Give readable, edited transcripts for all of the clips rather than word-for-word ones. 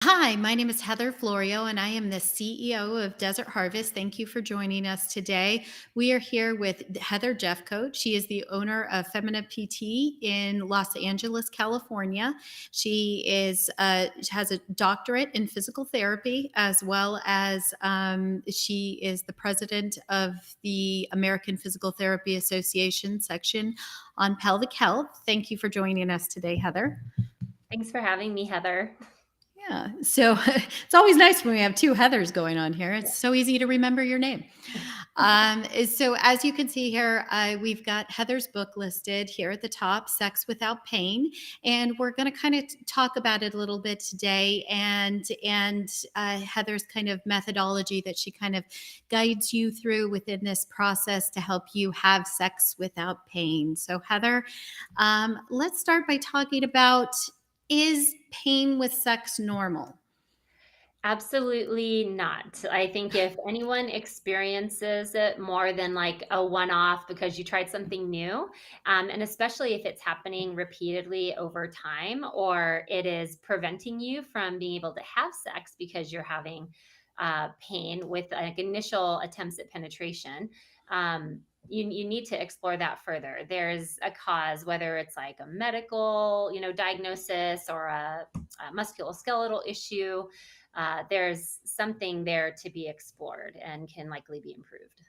Hi, my name is Heather Florio, and I am the CEO of Desert Harvest. Thank you for joining us today. We are here with Heather Jeffcoat. She is the owner of Femina PT in Los Angeles, California. She has a doctorate in physical therapy, as well as she is the president of the American Physical Therapy Association section on pelvic health. Thank you for joining us today, Heather. Thanks for having me, Heather. Yeah. So it's always nice when we have two Heathers going on here. It's so easy to remember your name. So as you can see here, we've got Heather's book listed here at the top, Sex Without Pain, and we're going to kind of talk about it a little bit today, and Heather's kind of methodology that she kind of guides you through within this process to help you have sex without pain. So Heather, let's start by talking about, is pain with sex normal? Absolutely not. I think if anyone experiences it more than like a one off because you tried something new, and especially if it's happening repeatedly over time or it is preventing you from being able to have sex because you're having pain with like initial attempts at penetration. You need to explore that further. There's a cause, whether it's like a medical, diagnosis or a musculoskeletal issue. There's something there to be explored and can likely be improved.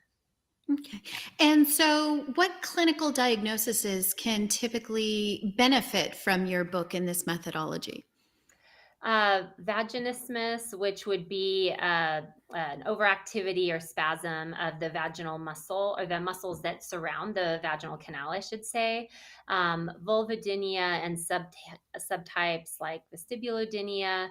Okay. And so, what clinical diagnoses can typically benefit from your book in this methodology? Vaginismus, which would be an overactivity or spasm of the vaginal muscle or the muscles that surround the vaginal canal, I should say. Vulvodynia and subtypes like vestibulodynia,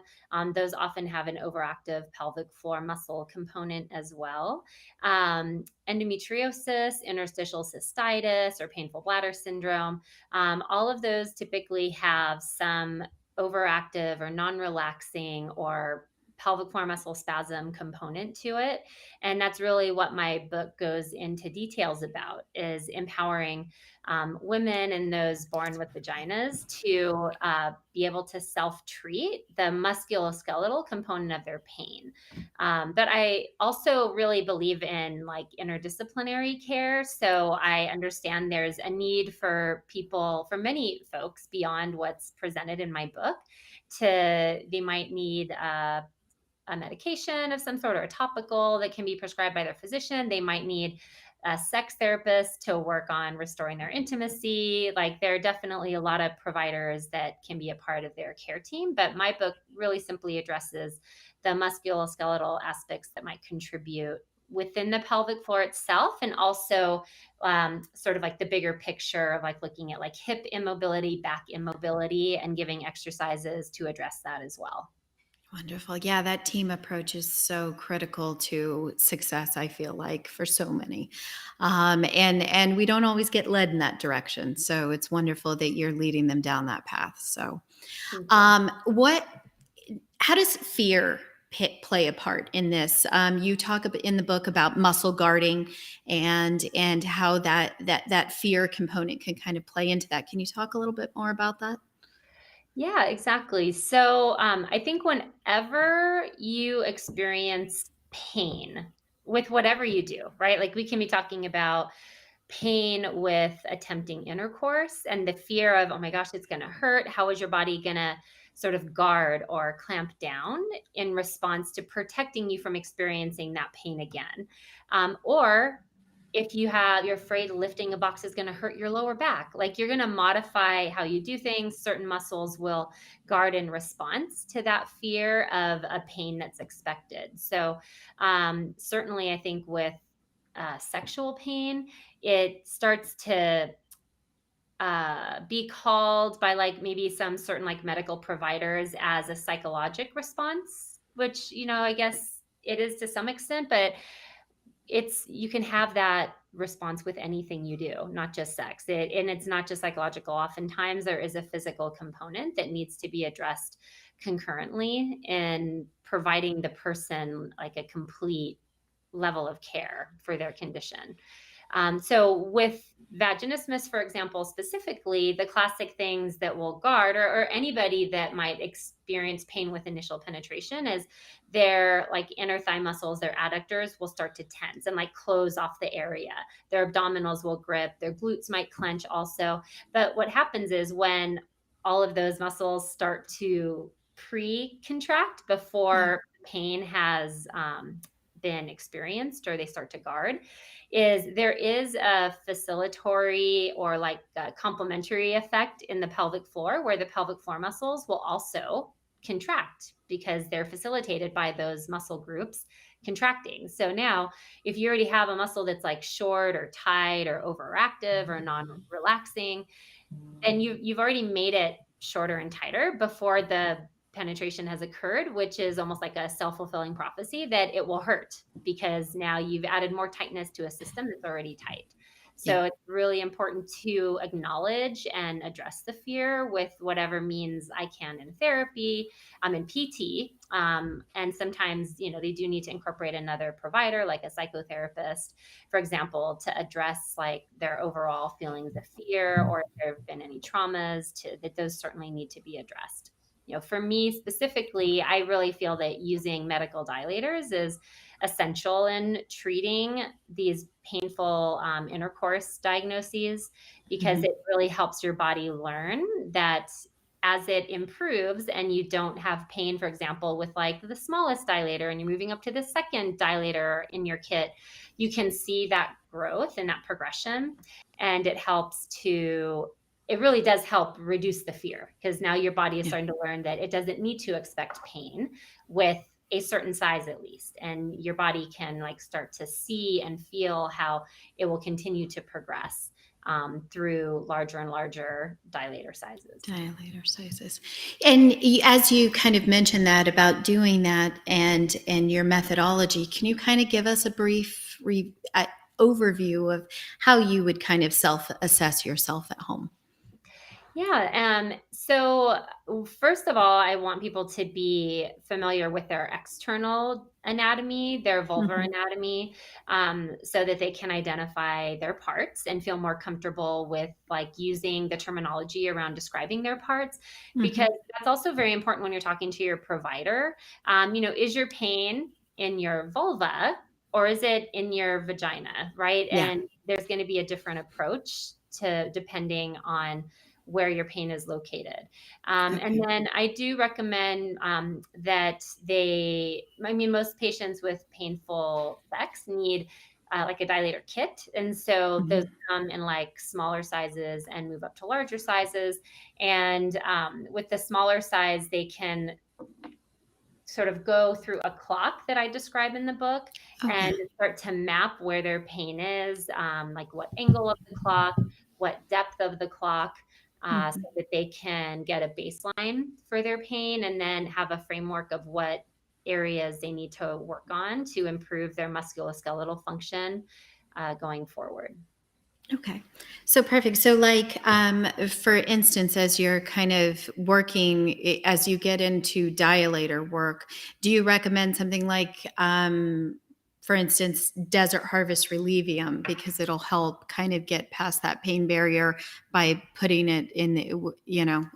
those often have an overactive pelvic floor muscle component as well. Endometriosis, interstitial cystitis, or painful bladder syndrome, all of those typically have some overactive or non-relaxing or pelvic floor muscle spasm component to it. And that's really what my book goes into details about, is empowering women and those born with vaginas to be able to self-treat the musculoskeletal component of their pain. But I also really believe in like interdisciplinary care. So I understand there's a need for people, for many folks beyond what's presented in my book, they might need a medication of some sort or a topical that can be prescribed by their physician. They might need a sex therapist to work on restoring their intimacy. Like there are definitely a lot of providers that can be a part of their care team. But my book really simply addresses the musculoskeletal aspects that might contribute within the pelvic floor itself, and also sort of like the bigger picture of like looking at like hip immobility, back immobility, and giving exercises to address that as well. Wonderful. Yeah, that team approach is so critical to success, I feel like, for so many. And we don't always get led in that direction. So it's wonderful that you're leading them down that path. So Thank you. what how does fear play a part in this? You talk in the book about muscle guarding and how that fear component can kind of play into that. Can you talk a little bit more about that? Yeah, exactly. So I think whenever you experience pain with whatever you do, right? Like we can be talking about pain with attempting intercourse and the fear of, oh my gosh, it's going to hurt. How is your body going to sort of guard or clamp down in response to protecting you from experiencing that pain again? Or if you're afraid lifting a box is going to hurt your lower back, like you're going to modify how you do things. Certain muscles will guard in response to that fear of a pain that's expected. So certainly I think with sexual pain, it starts to be called by like maybe some certain like medical providers as a psychologic response, which, I guess it is to some extent, but you can have that response with anything you do, not just sex. And it's not just psychological. Oftentimes there is a physical component that needs to be addressed concurrently in providing the person like a complete level of care for their condition. So with vaginismus, for example, specifically, the classic things that will guard, or anybody that might experience pain with initial penetration, is their like inner thigh muscles, their adductors will start to tense and like close off the area. Their abdominals will grip, their glutes might clench also. But what happens is when all of those muscles start to pre-contract Yeah. before pain has been experienced, or they start to guard, is there is a facilitatory or like a complementary effect in the pelvic floor, where the pelvic floor muscles will also contract because they're facilitated by those muscle groups contracting. So now, if you already have a muscle that's like short or tight or overactive or non-relaxing, and you've already made it shorter and tighter before the penetration has occurred, which is almost like a self-fulfilling prophecy that it will hurt, because now you've added more tightness to a system that's already tight. Yeah. So it's really important to acknowledge and address the fear with whatever means I can in therapy. I'm in PT, and sometimes they do need to incorporate another provider, like a psychotherapist, for example, to address like their overall feelings of fear, or if there have been any traumas, to that those certainly need to be addressed. For me specifically, I really feel that using medical dilators is essential in treating these painful intercourse diagnoses, because Mhm. it really helps your body learn that as it improves and you don't have pain, for example, with like the smallest dilator, and you're moving up to the second dilator in your kit, you can see that growth and that progression. And it really does help reduce the fear, because now your body is Yeah. starting to learn that it doesn't need to expect pain with a certain size at least. And your body can like start to see and feel how it will continue to progress through larger and larger dilator sizes. Dilator sizes. And as you kind of mentioned that about doing that and your methodology, can you kind of give us a brief overview of how you would kind of self-assess yourself at home? Yeah. So first of all, I want people to be familiar with their external anatomy, their vulvar Mhm. anatomy, so that they can identify their parts and feel more comfortable with like using the terminology around describing their parts, because Mhm. that's also very important when you're talking to your provider. Is your pain in your vulva, or is it in your vagina, right? Yeah. And there's going to be a different approach to depending on where your pain is located. And Okay. then I do recommend that most patients with painful sex need like a dilator kit. And so those Mhm. come in like smaller sizes and move up to larger sizes. And with the smaller size, they can sort of go through a clock that I describe in the book and Okay. start to map where their pain is, like what angle of the clock, what depth of the clock, so Mhm. that they can get a baseline for their pain, and then have a framework of what areas they need to work on to improve their musculoskeletal function going forward. Okay. So perfect. So like for instance, as you're kind of working as you get into dilator work, do you recommend something like for instance, Desert Harvest Relivium, because it'll help kind of get past that pain barrier by putting it in the,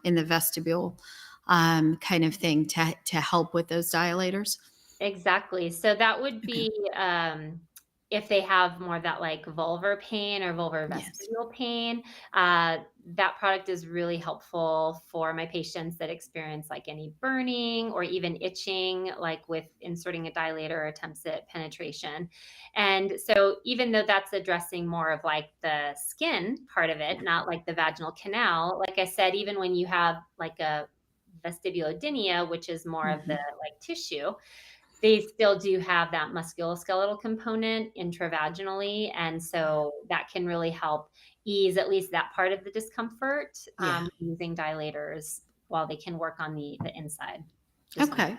in the vestibule kind of thing to help with those dilators? Exactly. So that would Okay. be, if they have more of that like vulvar pain or vulvar Yes. vestibular pain, uh, that product is really helpful for my patients that experience like any burning or even itching, like with inserting a dilator or attempts at penetration. And so even though that's addressing more of like the skin part of it, not like the vaginal canal, like I said, even when you have like a vestibulodynia, which is more of the Hmm. like tissue, they still do have that musculoskeletal component intravaginally, and so that can really help ease at least that part of the discomfort, Yeah. using dilators while they can work on the inside. Just on. Okay.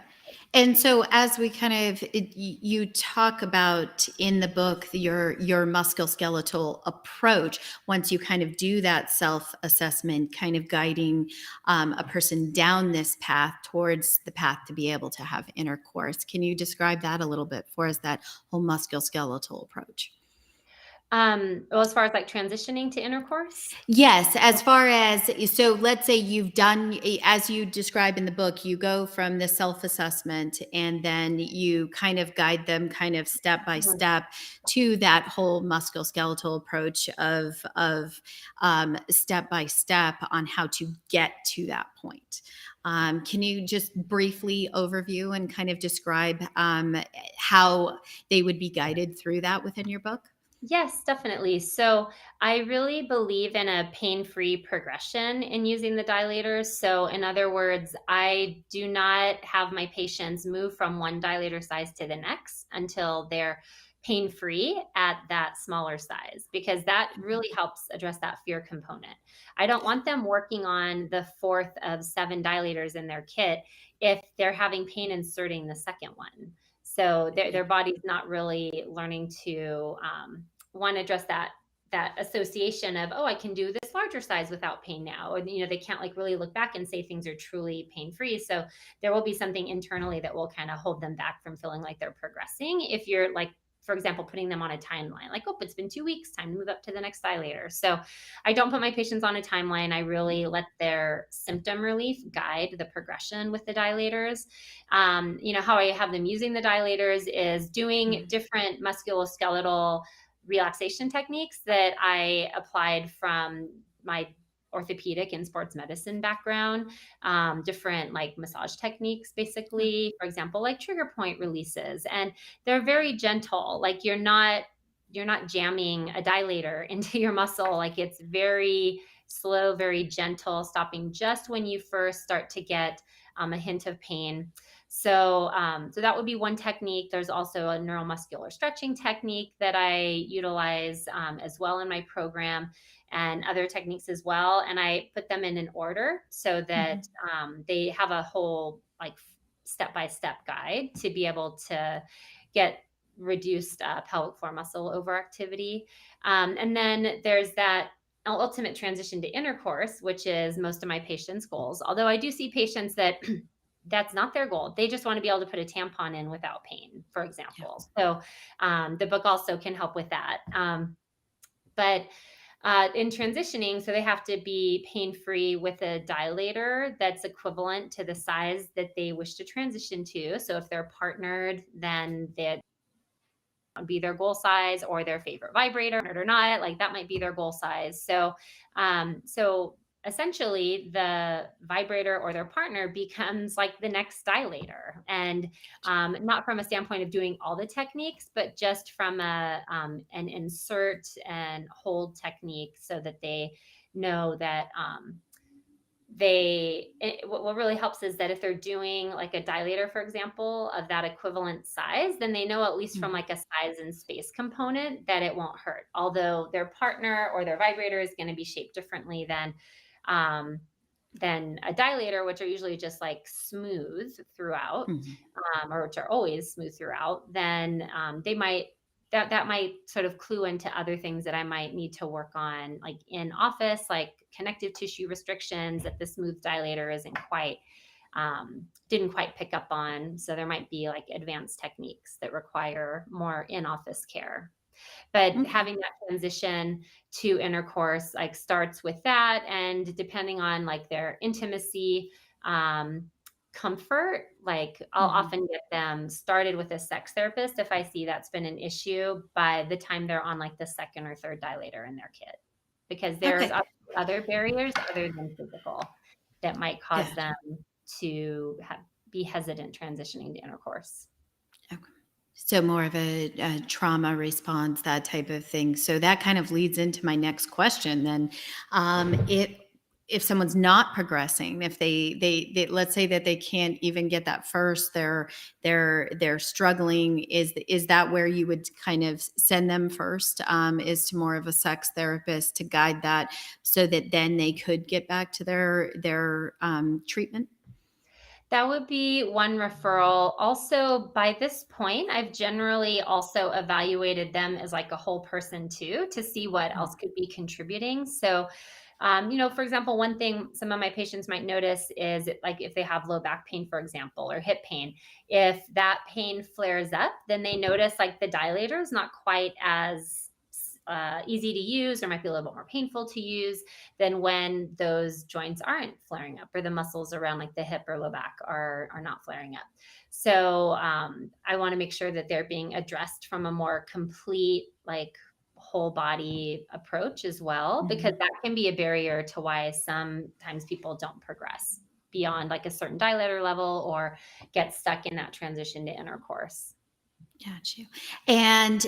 And so as we kind of you talk about in the book your musculoskeletal approach, once you kind of do that self-assessment, kind of guiding a person down this path towards the path to be able to have intercourse. Can you describe that a little bit for us, that whole musculoskeletal approach? Well, as far as like transitioning to intercourse? Yes, as far as so let's say you've done as you describe in the book, you go from the self-assessment and then you kind of guide them kind of step by Mhm. step to that whole musculoskeletal approach of step by step on how to get to that point. Can you just briefly overview and kind of describe how they would be guided through that within your book? Yes, definitely. So I really believe in a pain free progression in using the dilators. So, in other words, I do not have my patients move from one dilator size to the next until they're pain free at that smaller size, because that really helps address that fear component. I don't want them working on the fourth of 7 dilators in their kit if they're having pain inserting the second one. So their body's not really learning to one, address that association of, oh, I can do this larger size without pain now, or they can't like really look back and say things are truly pain free. So there will be something internally that will kind of hold them back from feeling like they're progressing if you're like, for example, putting them on a timeline, like, oh, it's been 2 weeks, time to move up to the next dilator. So I don't put my patients on a timeline. I really let their symptom relief guide the progression with the dilators. How I have them using the dilators is doing different musculoskeletal relaxation techniques that I applied from my orthopedic and sports medicine background, different like massage techniques, basically, for example, like trigger point releases. And they're very gentle. Like you're not jamming a dilator into your muscle. Like it's very slow, very gentle, stopping just when you first start to get a hint of pain. So that would be one technique. There's also a neuromuscular stretching technique that I utilize as well in my program, and other techniques as well. And I put them in an order so that Mhm. they have a whole like step by step guide to be able to get reduced pelvic floor muscle overactivity. And then there's that ultimate transition to intercourse, which is most of my patients' goals. Although I do see patients that that's not their goal. They just want to be able to put a tampon in without pain, for Yeah. example. So the book also can help with that. But in transitioning, so they have to be pain free with a dilator that's equivalent to the size that they wish to transition to. So if they're partnered, then that would be their goal size, or their favorite vibrator or not, like that might be their goal size. So essentially the vibrator or their partner becomes like the next dilator. And not from a standpoint of doing all the techniques, but just from an insert and hold technique, so that they know that what really helps is that if they're doing like a dilator, for example, of that equivalent size, then they know, at least from Mhm. like a size and space component, that it won't hurt. Although their partner or their vibrator is going to be shaped differently um, than a dilator, which are usually just like smooth throughout, Mhm. or which are always smooth throughout, then they might that might sort of clue into other things that I might need to work on, like in office, like connective tissue restrictions that the smooth dilator didn't quite pick up on. So there might be like advanced techniques that require more in office care. But Okay. having that transition to intercourse like starts with that, and depending on like their intimacy, um, comfort, like I'll Mhm. often get them started with a sex therapist if I see that's been an issue by the time they're on like the second or third dilator in their kit, because there's Okay. other barriers other than physical that might cause Good. them to be hesitant transitioning to intercourse. Okay. So more of a trauma response, that type of thing. So that kind of leads into my next question. Then, if someone's not progressing, if they let's say that they can't even get that first, they're struggling. Is that where you would kind of send them first? Is to more of a sex therapist to guide that, so that then they could get back to their treatment. That would be one referral. Also, by this point, I've generally also evaluated them as like a whole person too, to see what else could be contributing. So, for example, one thing some of my patients might notice is like if they have low back pain, for example, or hip pain, if that pain flares up, then they notice like the dilator is not quite as easy to use or might be a little bit more painful to use than when those joints aren't flaring up or the muscles around like the hip or low back are not flaring up. So I want to make sure that they're being addressed from a more complete, like whole body approach as well, because Mhm. that can be a barrier to why sometimes people don't progress beyond like a certain dilator level or get stuck in that transition to intercourse. Got you. And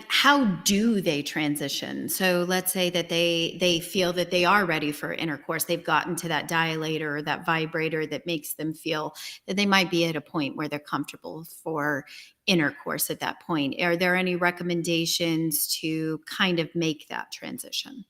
how do they transition? So let's say that they feel that they are ready for intercourse. They've gotten to that dilator or that vibrator that makes them feel that they might be at a point where they're comfortable for intercourse at that point. Are there any recommendations to kind of make that transition?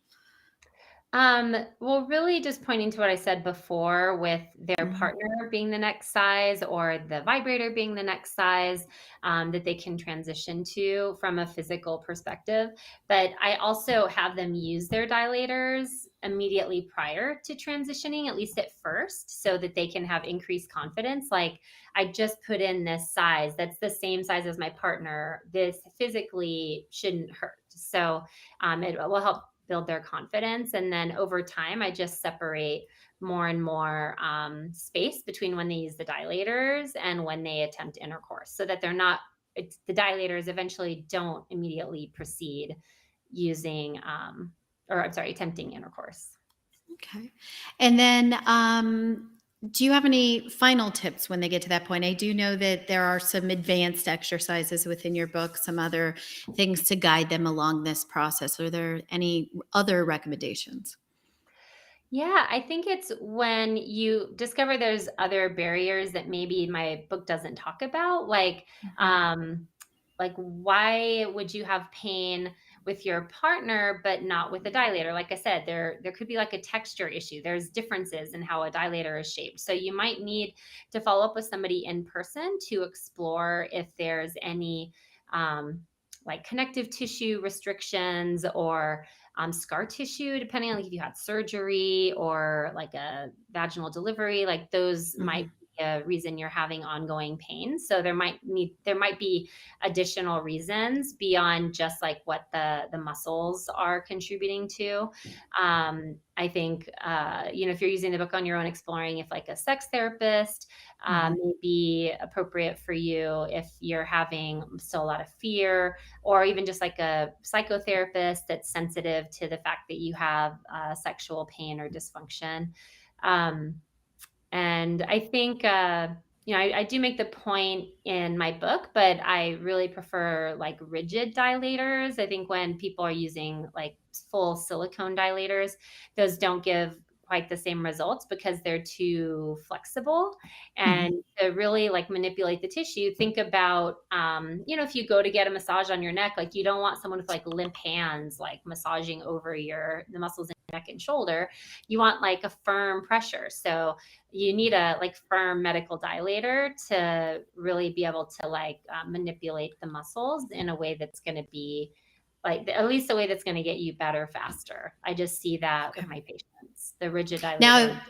Well, really just pointing to what I said before with their Mhm. partner being the next size or the vibrator being the next size, that they can transition to from a physical perspective. But I also have them use their dilators immediately prior to transitioning, at least at first, so that they can have increased confidence. Like, I just put in this size that's the same size as my partner. This physically shouldn't hurt. So it will help build their confidence. And then over time, I just separate more and more space between when they use the dilators and when they attempt intercourse so that they're not, the dilators eventually don't immediately proceed using, or I'm sorry, attempting intercourse. Okay. And then, do you have any final tips when they get to that point? I do know that there are some advanced exercises within your book, some other things to guide them along this process. Are there any other recommendations? Yeah, I think it's when you discover there's other barriers that maybe my book doesn't talk about, Mhm. um, like why would you have pain with your partner but not with a dilator? Like I said, there could be like a texture issue. There's differences in how a dilator is shaped, so you might need to follow up with somebody in person to explore if there's any like connective tissue restrictions or scar tissue, depending on like if you had surgery or like a vaginal delivery, like those might Mhm. be a reason you're having ongoing pain. So there might be additional reasons beyond just like what the muscles are contributing to. I think if you're using the book on your own, exploring if like a sex therapist Mhm. may be appropriate for you if you're having still a lot of fear, or even just like a psychotherapist that's sensitive to the fact that you have sexual pain or dysfunction. Um, and I think, I do make the point in my book, but I really prefer like rigid dilators. I think when people are using like full silicone dilators, those don't give quite the same results because they're too flexible. Mhm. And to really like manipulate the tissue, think about, if you go to get a massage on your neck, like you don't want someone with like limp hands, like massaging over the muscles in your neck and shoulder. You want like a firm pressure. So you need a like firm medical dilator to really be able to like manipulate the muscles in a way that's going to be like at least the way that's going to get you better faster. I just see that with Okay. my patients. The rigid dilator. Now,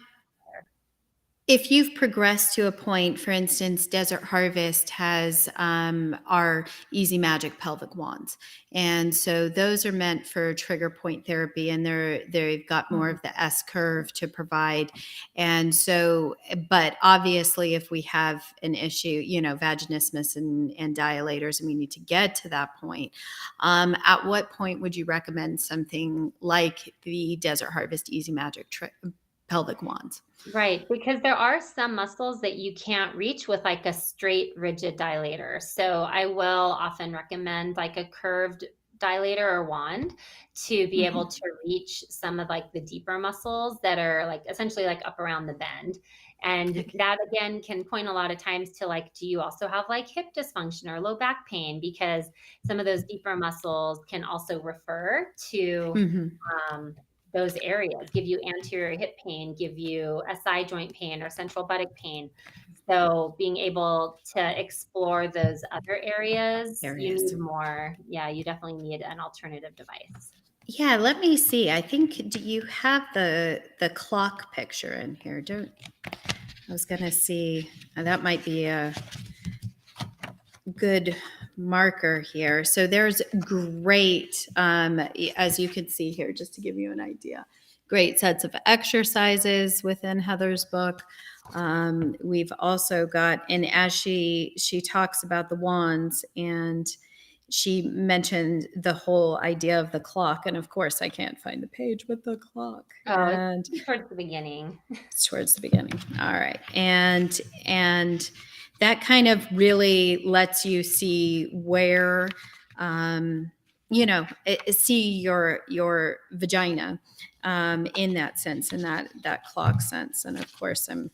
if you've progressed to a point, for instance, Desert Harvest has our Easy Magic pelvic wands, and so those are meant for trigger point therapy, and they've got more Mhm. of the S curve to provide, and so, but obviously, if we have an issue, vaginismus and dilators, and we need to get to that point, at what point would you recommend something like the Desert Harvest Easy Magic pelvic wands? Right, because there are some muscles that you can't reach with like a straight rigid dilator. So I will often recommend like a curved dilator or wand to be able Mhm. to reach some of like the deeper muscles that are like essentially like up around the bend. And Okay. that again can point a lot of times to like, do you also have like hip dysfunction or low back pain? Because some of those deeper muscles can also refer to Mhm. um, those areas, give you anterior hip pain, give you a side joint pain or central buttock pain. So being able to explore those other areas, you Areas. need more. Yeah, you definitely need an alternative device. Yeah, let me see. I think, do you have the clock picture in here? Don't I was gonna see, that might be a good marker here. So there's great, as you can see here, just to give you an idea, great sets of exercises within Heather's book. We've also got, and as she talks about the wands, and she mentioned the whole idea of the clock, and of course I can't find the page with the clock, Oh, and it's towards the beginning. it's towards the beginning. All right. And that kind of really lets you see where see your vagina in that sense, in that clock sense. And of course I'm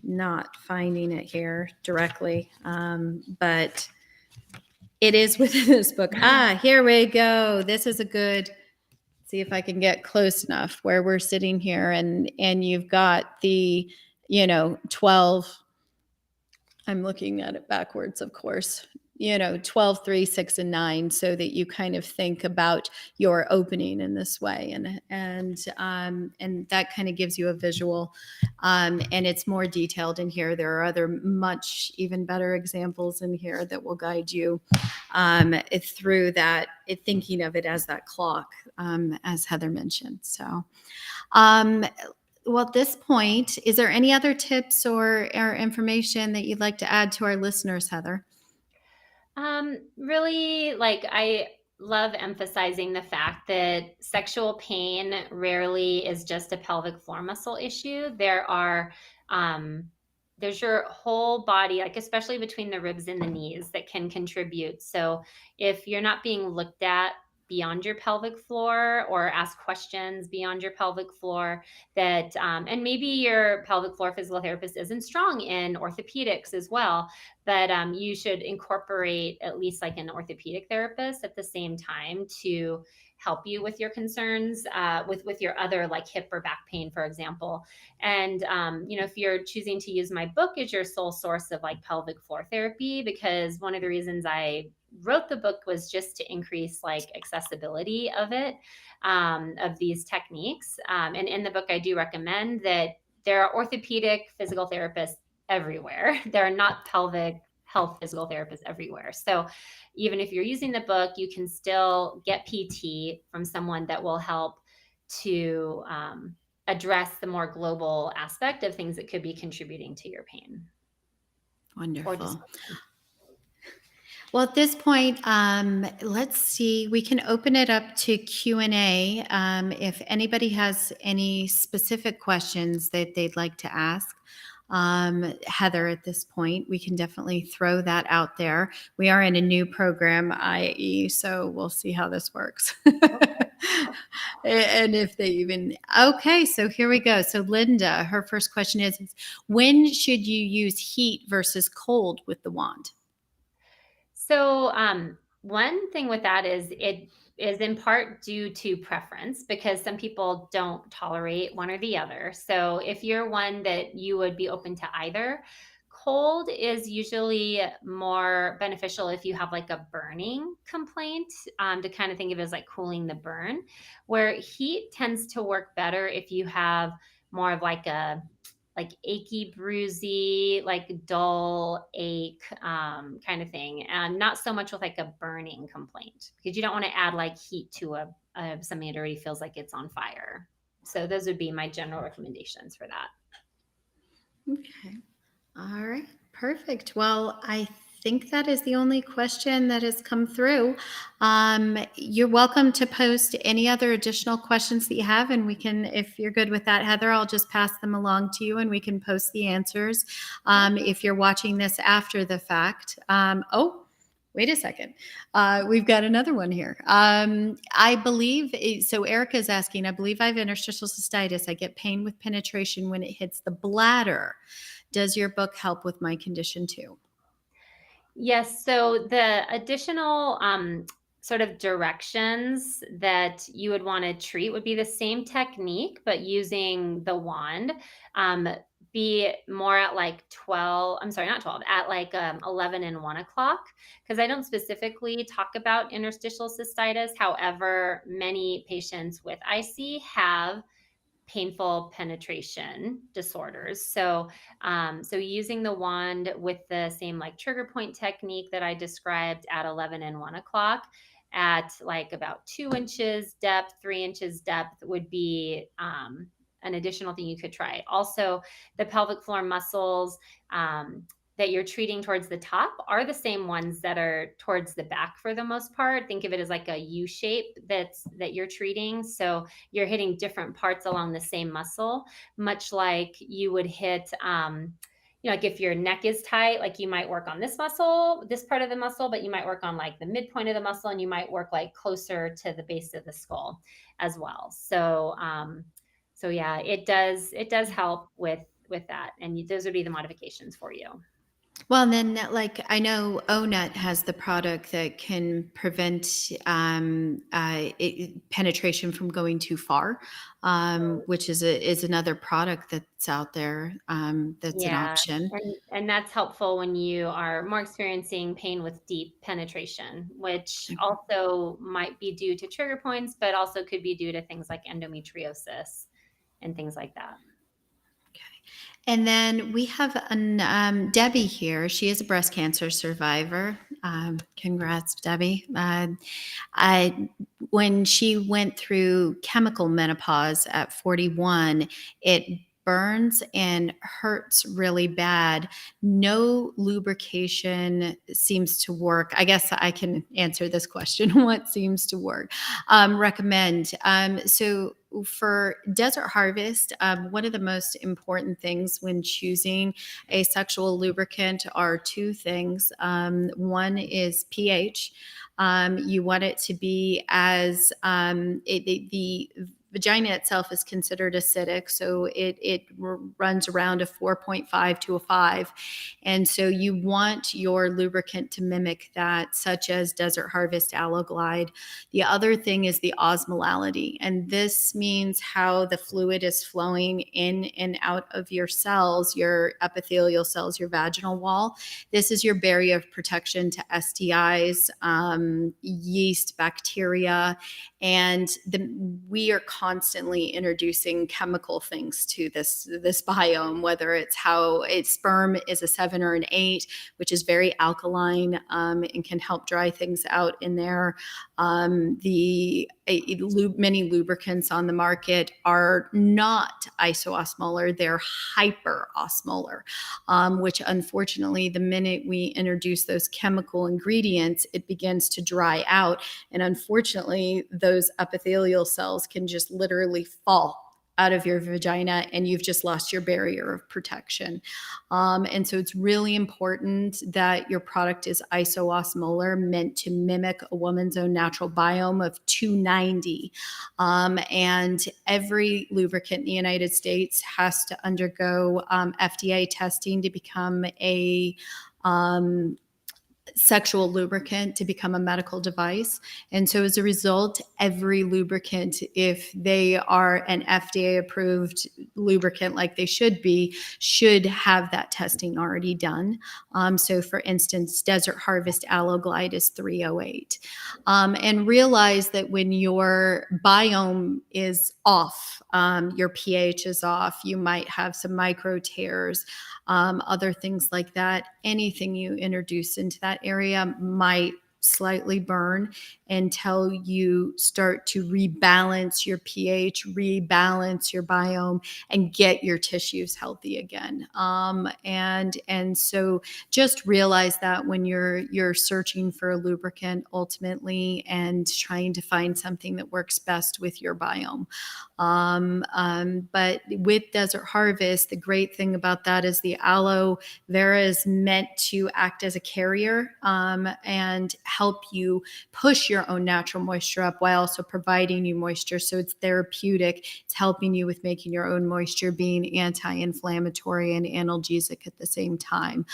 not finding it here directly, but it is within this book. Here we go. This is a good, see if I can get close enough where we're sitting here, and you've got the 12, I'm looking at it backwards, of course, 12, 3, 6, and 9, so that you kind of think about your opening in this way, and that kind of gives you a visual, and it's more detailed in here. There are other much even better examples in here that will guide you through that, thinking of it as that clock, as Heather mentioned. So well, at this point, is there any other tips or information that you'd like to add to our listeners, Heather? Really, like, I love emphasizing the fact that sexual pain rarely is just a pelvic floor muscle issue. There's your whole body, like especially between the ribs and the knees, that can contribute. So if you're not being looked at beyond your pelvic floor or ask questions beyond your pelvic floor, and maybe your pelvic floor physical therapist isn't strong in orthopedics as well, but you should incorporate at least like an orthopedic therapist at the same time to help you with your concerns, with your other, like hip or back pain, for example. And if you're choosing to use my book as your sole source of like pelvic floor therapy, because one of the reasons I wrote the book was just to increase like accessibility of it, of these techniques. And in the book, I do recommend that there are orthopedic physical therapists everywhere. There are not pelvic health physical therapists everywhere. So even if you're using the book, you can still get PT from someone that will help to address the more global aspect of things that could be contributing to your pain. Or just Wonderful. Well, at this point, let's see. We can open it up to Q&A. If anybody has any specific questions that they'd like to ask Heather at this point, we can definitely throw that out there. We are in a new program, IE, so we'll see how this works. And if they even, okay, so here we go. So Linda, her first question is, when should you use heat versus cold with the wand? So, one thing with that is it is in part due to preference, because some people don't tolerate one or the other. So, if you're one that you would be open to either, cold is usually more beneficial if you have like a burning complaint, to kind of think of it as like cooling the burn, where heat tends to work better if you have more of like a like achy, bruisey, like dull ache, kind of thing, and not so much with like a burning complaint, because you don't want to add like heat to a something that already feels like it's on fire. So those would be my general recommendations for that. Okay. All right. Perfect. Well, I think that is the only question that has come through. You're welcome to post any other additional questions that you have, and we can, if you're good with that, Heather, I'll just pass them along to you and we can post the answers. If you're watching this after the fact. Wait a second. We've got another one here. I believe, so Erica's asking, I believe I have interstitial cystitis. I get pain with penetration when it hits the bladder. Does your book help with my condition too? Yes. So the additional sort of directions that you would want to treat would be the same technique, but using the wand. Um, be more at like 12, I'm sorry, not 12, at like 11 and 1 o'clock, because I don't specifically talk about interstitial cystitis. However, many patients with IC have painful penetration disorders. So using the wand with the same like trigger point technique that I described at 11 and 1 o'clock, at like about 2 inches depth, 3 inches depth would be an additional thing you could try. Also, the pelvic floor muscles that you're treating towards the top are the same ones that are towards the back for the most part. Think of it as like a U shape that you're treating. So you're hitting different parts along the same muscle, much like you would hit, like if your neck is tight, like you might work on this muscle, this part of the muscle, but you might work on like the midpoint of the muscle, and you might work like closer to the base of the skull as well. So yeah, it does help with that, and those would be the modifications for you. Well, and then like I know ONUT has the product that can prevent penetration from going too far, which is another product that's out there, that's an Yeah, option. and that's helpful when you are more experiencing pain with deep penetration, which also might be due to trigger points, but also could be due to things like endometriosis and things like that. And then we have Debbie here. She is a breast cancer survivor. Congrats, Debbie. I, when she went through chemical menopause at 41, it burns and hurts really bad. No lubrication seems to work. I guess I can answer this question. What seems to work? Recommend. So for Desert Harvest, one of the most important things when choosing a sexual lubricant are two things. One is pH. You want it to be as the vagina itself is considered acidic, so it runs around a 4.5 to a 5. And so you want your lubricant to mimic that, such as Desert Harvest Aloe Glide. The other thing is the osmolality, and this means how the fluid is flowing in and out of your cells, your epithelial cells, your vaginal wall. This is your barrier of protection to STIs, yeast, bacteria, and we are constantly introducing chemical things to this biome, whether it's how its sperm is a 7 or an 8, which is very alkaline, and can help dry things out in there. Many lubricants on the market are not isoosmolar, they're hyperosmolar, which unfortunately, the minute we introduce those chemical ingredients, it begins to dry out. And unfortunately, those epithelial cells can just literally fall out of your vagina, and you've just lost your barrier of protection. And so it's really important that your product is isoosmolar, meant to mimic a woman's own natural biome of 290. And every lubricant in the United States has to undergo FDA testing to become a sexual lubricant, to become a medical device. And so as a result, every lubricant, if they are an FDA approved lubricant like they should be, should have that testing already done. So for instance, Desert Harvest Aloe Glide is 308. And realize that when your biome is off, your pH is off, you might have some micro tears, other things like that. Anything you introduce into that area might slightly burn until you start to rebalance your pH, rebalance your biome, and get your tissues healthy again. And so just realize that when you're searching for a lubricant ultimately, and trying to find something that works best with your biome. But with Desert Harvest, the great thing about that is the aloe vera is meant to act as a carrier, and help you push your own natural moisture up while also providing you moisture. So it's therapeutic. It's helping you with making your own moisture, being anti-inflammatory and analgesic at the same time.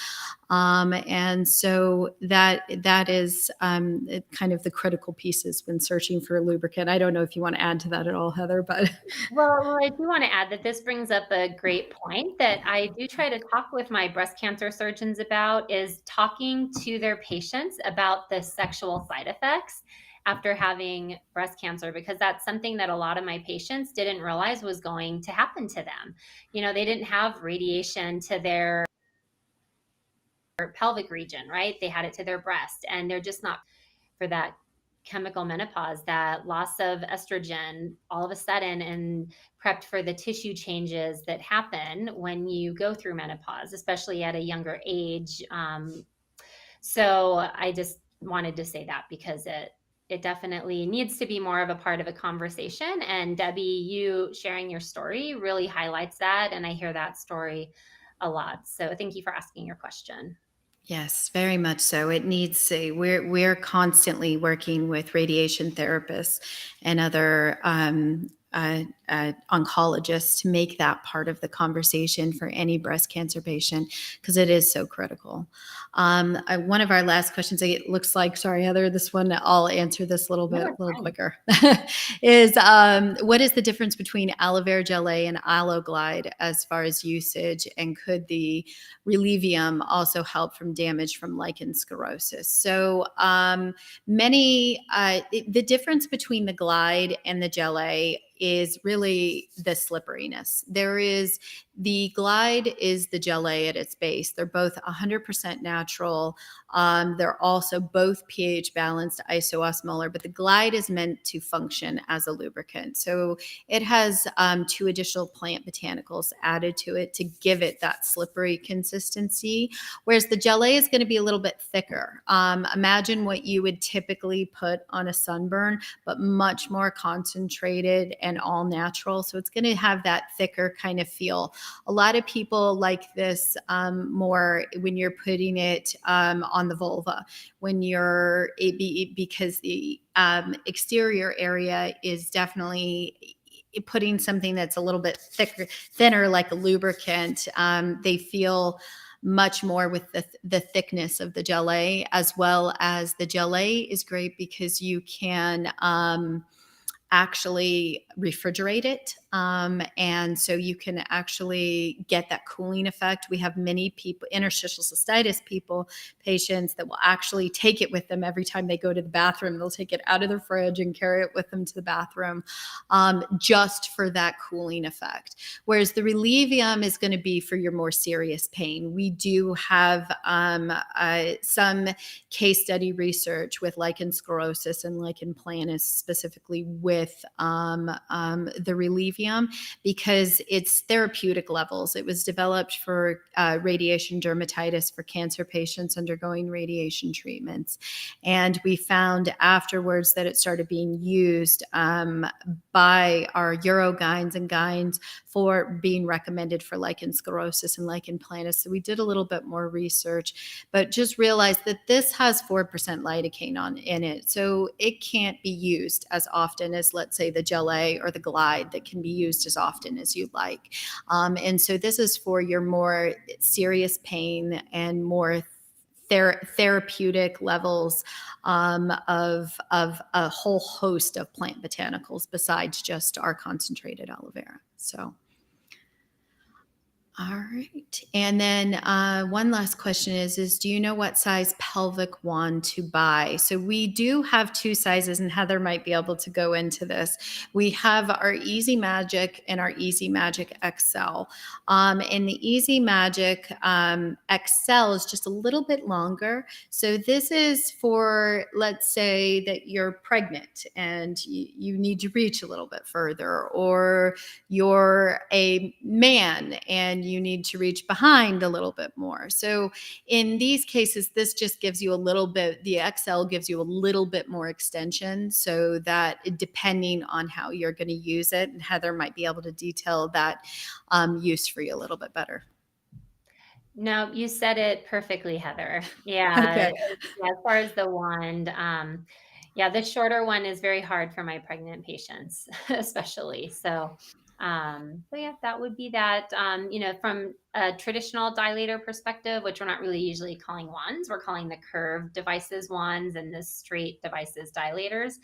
And so that is kind of the critical pieces when searching for a lubricant. I don't know if you want to add to that at all, Heather, but Well, I do want to add that this brings up a great point that I do try to talk with my breast cancer surgeons about, is talking to their patients about the sexual side effects. after having breast cancer, because that's something that a lot of my patients didn't realize was going to happen to them. They didn't have radiation to their pelvic region, right? They had it to their breast, and they're just not for that chemical menopause, that loss of estrogen all of a sudden, and prepped for the tissue changes that happen when you go through menopause, especially at a younger age. So I just wanted to say that because it definitely needs to be more of a part of a conversation. And Debbie, you sharing your story really highlights that. And I hear that story a lot. So thank you for asking your question. Yes, very much so. It needs a, we're constantly working with radiation therapists and other oncologists to make that part of the conversation for any breast cancer patient because it is so critical. One of our last questions, it looks like, sorry Heather, this one I'll answer this a No, it's little fine. quicker. Is what is the difference between aloe vera gelée and aloe glide as far as usage, and could the Relivium also help from damage from lichen sclerosis? So the difference between the glide and the gelée is really the slipperiness. The glide is the gelée at its base. They're both 100% natural. They're also both pH balanced, isoosmolar, but the glide is meant to function as a lubricant. So it has two additional plant botanicals added to it to give it that slippery consistency, whereas the gelée is going to be a little bit thicker. Imagine what you would typically put on a sunburn, but much more concentrated and all natural. So it's going to have that thicker kind of feel. A lot of people like this more when you're putting it on the vulva, because the exterior area is definitely putting something that's a little bit thinner, like a lubricant. They feel much more with the thickness of the gelée, as well as the gelée is great because you can actually refrigerate it. And so you can actually get that cooling effect. We have many people, interstitial cystitis patients that will actually take it with them every time they go to the bathroom. They'll take it out of their fridge and carry it with them to the bathroom just for that cooling effect. Whereas the Relivium is going to be for your more serious pain. We do have some case study research with lichen sclerosis and lichen planus, specifically with the Relivium, because it's therapeutic levels. It was developed for radiation dermatitis for cancer patients undergoing radiation treatments. And we found afterwards that it started being used by our urogynes and gynes for being recommended for lichen sclerosis and lichen planus. So we did a little bit more research, but just realized that this has 4% lidocaine in it. So it can't be used as often as, let's say, the gelée or the glide that can be used as often as you'd like. And so this is for your more serious pain and more therapeutic levels of a whole host of plant botanicals besides just our concentrated aloe vera. So all right. And then one last question is do you know what size pelvic wand to buy? So we do have two sizes, and Heather might be able to go into this. We have our Easy Magic and our Easy Magic XL. And the Easy Magic XL is just a little bit longer. So this is for, let's say that you're pregnant and you need to reach a little bit further, or you're a man and you need to reach behind a little bit more. So in these cases, this just gives you a little bit, the XL gives you a little bit more extension, so that depending on how you're going to use it, and Heather might be able to detail that use for you a little bit better. No, you said it perfectly, Heather. Yeah, Okay. yeah, as far as the wand, yeah, the shorter one is very hard for my pregnant patients, especially. So yeah, that would be that. From a traditional dilator perspective, which we're not really usually calling wands, we're calling the curved devices wands and the straight devices dilators.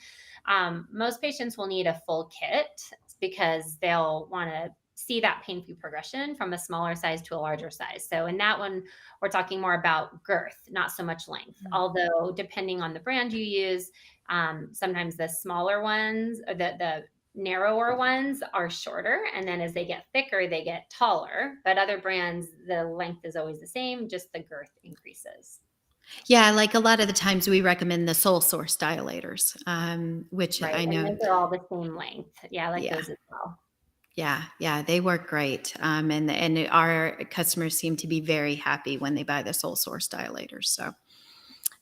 Most patients will need a full kit because they'll want to see that pain-free progression from a smaller size to a larger size. So in that one, we're talking more about girth, not so much length. Although depending on the brand you use, sometimes the smaller ones, or the narrower ones are shorter, and then as they get thicker, they get taller. But other brands, the length is always the same, just the girth increases. Yeah, like a lot of the times we recommend the sole source dilators, which Right, I and know. those are all the same length. Yeah, I like Yeah, those as well. yeah, they work great. And our customers seem to be very happy when they buy the sole source dilators. So Yeah,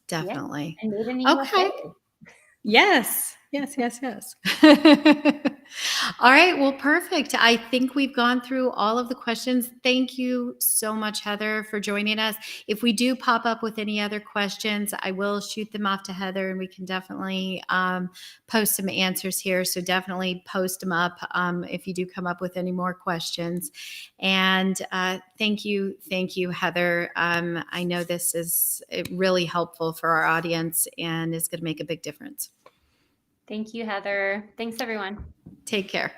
definitely. and made in the Okay. USA. Yes. Yes, yes, yes. All right. Well, perfect. I think we've gone through all of the questions. Thank you so much, Heather, for joining us. If we do pop up with any other questions, I will shoot them off to Heather and we can definitely post some answers here. So definitely post them up if you do come up with any more questions. And thank you, Heather. I know this is really helpful for our audience and is going to make a big difference. Thank you, Heather. Thanks, everyone. Take care.